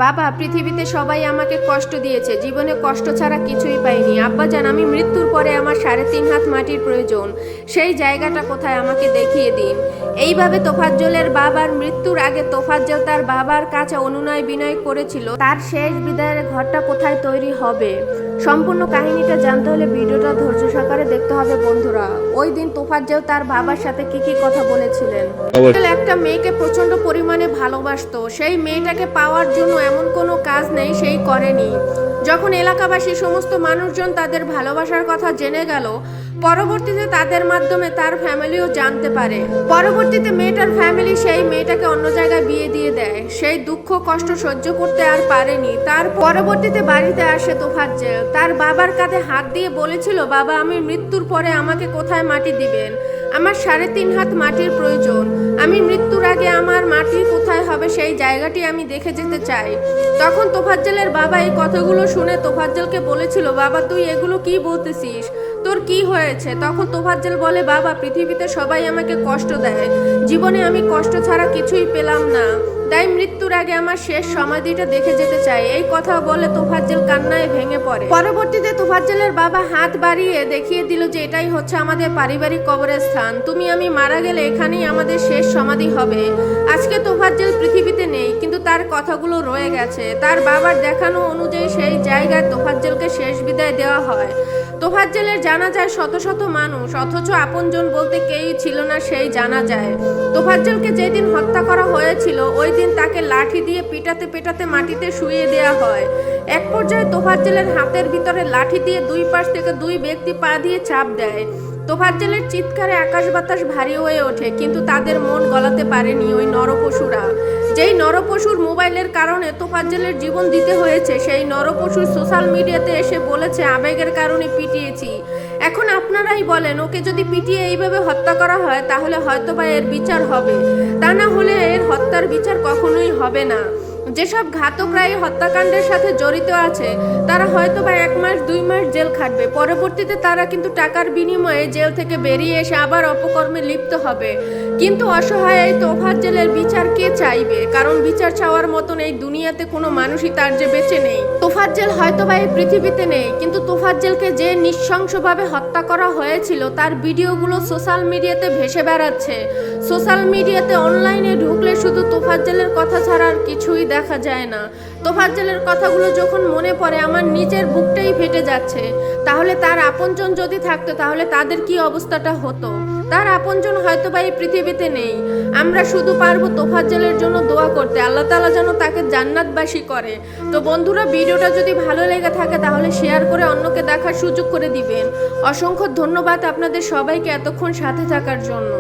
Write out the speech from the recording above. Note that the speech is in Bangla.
বাবা, পৃথিবীতে সবাই আমাকে কষ্ট দিয়েছে, জীবনে কষ্ট ছাড়া কিছুই পাইনি। আব্বাজান, আমি মৃত্যুর পরে আমার 3.5 হাত মাটির প্রয়োজন। সেই জায়গাটা কোথায় আমাকে দেখিয়ে দিন। এইভাবে তোফাজ্জলের বাবার মৃত্যুর আগে তোফাজ্জল তার বাবার কাছে অনুনয় বিনয় করেছিল তার শেষ বিদায়ের ঘরটা কোথায় তৈরি হবে। সম্পূর্ণ কাহিনীটা জানতে হলে ভিডিওটা ধৈর্য সহকারে দেখতে হবে বন্ধুরা। ওই দিন তোফাজ্জল তার বাবার সাথে কি কথা বলেছিলেন। একটা মেয়েকে প্রচন্ড পরিমাণে ভালোবাসতো, সেই মেয়েটাকে পাওয়ার জন্য এমন কোনো কাজ নেই সেই করেনি। যখন এলাকাবাসী সমস্ত মানুষজন তাদের ভালোবাসার কথা জেনে গেল, পরবর্তীতে তাদের মাধ্যমে তার ফ্যামিলিও জানতে পারে। পরবর্তীতে মেয়েটার ফ্যামিলি সেই মেয়েটাকে অন্য জায়গায় বিয়ে দিয়ে দেয়। সেই দুঃখ কষ্ট সহ্য করতে আর পারেনি। তার পরবর্তীতে বাড়িতে আসে তোফাজ্জল, তার বাবার কাঁধে হাত দিয়ে বলেছিল, বাবা, আমি মৃত্যুর পরে আমাকে কোথায় মাটি দিবেন? আমার 3.5 হাত মাটির প্রয়োজন। আমি মৃত্যুর আগে আমার মাটি কোথায় হবে সেই জায়গাটি আমি দেখে যেতে চাই। তখন তোফাজ্জলের বাবা এই কথাগুলো শুনে তোফাজ্জলকে বলেছিল, বাবা, তুই এগুলো কি বলতেছিস? তোর কি হয়েছে? তখন তোফাজ্জল বলে, বাবা, পৃথিবীতে সবাই আমাকে কষ্ট দেয়, জীবনে আমি কষ্ট ছাড়া কিছুই পেলাম না, তাই মৃত্যুর আগে আমার শেষ সমাধিটা দেখে যেতে চাই। এই কথা বলে তোফাজ্জল কান্নায় ভেঙে পড়ে। পরবর্তীতে তোফাজ্জলের বাবা হাত বাড়িয়ে দেখিয়ে দিল যে এটাই হচ্ছে আমাদের পারিবারিক কবরস্থান। তুমি আমি মারা গেলে এখানেই আমাদের শেষ সমাধি হবে। আজকে তোফাজ্জল পৃথিবীতে নেই, কিন্তু তার কথাগুলো রয়ে গেছে। তার বাবার দেখানো অনুযায়ী সেই জায়গায় তোফাজ্জলকে শেষ বিদায় দেওয়া হয়। তোফাজ্জলের জানাজায় শত শত মানুষ, অথচ আপনজন বলতে কেউই ছিল না সেই জানাজায়। তোফাজ্জলকে যেদিন হত্যা করা হয়েছিল ওই দিন তাকে লাঠি দিয়ে পিটাতে পেটাতে মাটিতে শুইয়ে দেওয়া হয়। এক পর্যায়ে তোফাজ্জলের হাতের ভিতরে লাঠি দিয়ে দুই পাশ থেকে দুই ব্যক্তি পা দিয়ে চাপ দেয়। তোফাজ্জলের চিৎকারে আকাশ বাতাস ভারী হয়ে ওঠে, কিন্তু তাদের মন গলাতে পারেনি ওই নরপশুরা। যেই নরপশুর মোবাইলের কারণে তোফাজ্জলের জীবন দিতে হয়েছে, সেই নরপশুর সোশ্যাল মিডিয়াতে এসে বলেছে, আবেগের কারণে পিটিয়েছি। এখন আপনারাই বলেন, ওকে যদি পিটিয়ে এইভাবে হত্যা করা হয় তাহলে হয়তোবা এর বিচার হবে, তা না হলে এর হত্যার বিচার কখনোই হবে না। যেসব ঘাতকরা এই হত্যাকাণ্ডের সাথে জড়িত আছে তারা হয়তোবা 1 মাস 2 মাস জেল খাটবে, পরবর্তীতে তারা কিন্তু টাকার বিনিময়ে জেল থেকে বেরিয়ে এসে আবার অপকর্মে লিপ্ত হবে। কিন্তু অসহায় এই তোফাজ্জলের বিচার কে চাইবে? কারণ বিচার চাওয়ার মতন এই দুনিয়াতে কোনো মানুষই তার যে বেঁচে নেই। তোফাজ্জল হয়তোবা এই পৃথিবীতে নেই, কিন্তু তোফাজ্জলকে যে নৃশংসভাবে হত্যা করা হয়েছিল তার ভিডিওগুলো সোশ্যাল মিডিয়াতে ভেসে বেড়াচ্ছে। সোশ্যাল মিডিয়াতে অনলাইনে ঢুকলে শুধু তোফাজ্জলের কথা ছাড়া আর কিছুই দেখা যায় না। তোফাজ্জলের কথাগুলো যখন মনে পড়ে আমার নিজের বুকটাই ফেটে যাচ্ছে। তাহলে তার আপনজন যদি থাকতো তাহলে তাদের কি অবস্থাটা হতো? তার আপনজন হয়তোবা এই পৃথিবীতে নেই। আমরা শুধু পারবো তোফাজ্জলের জন্য দোয়া করতে, আল্লাহ তাআলা যেন তাকে জান্নাতবাসী করে। তো বন্ধুরা, ভিডিওটা যদি ভালো লেগে থাকে তাহলে শেয়ার করে অন্যকে দেখার সুযোগ করে দিবেন। অসংখ্য ধন্যবাদ আপনাদের সবাইকে এতক্ষণ সাথে থাকার জন্য।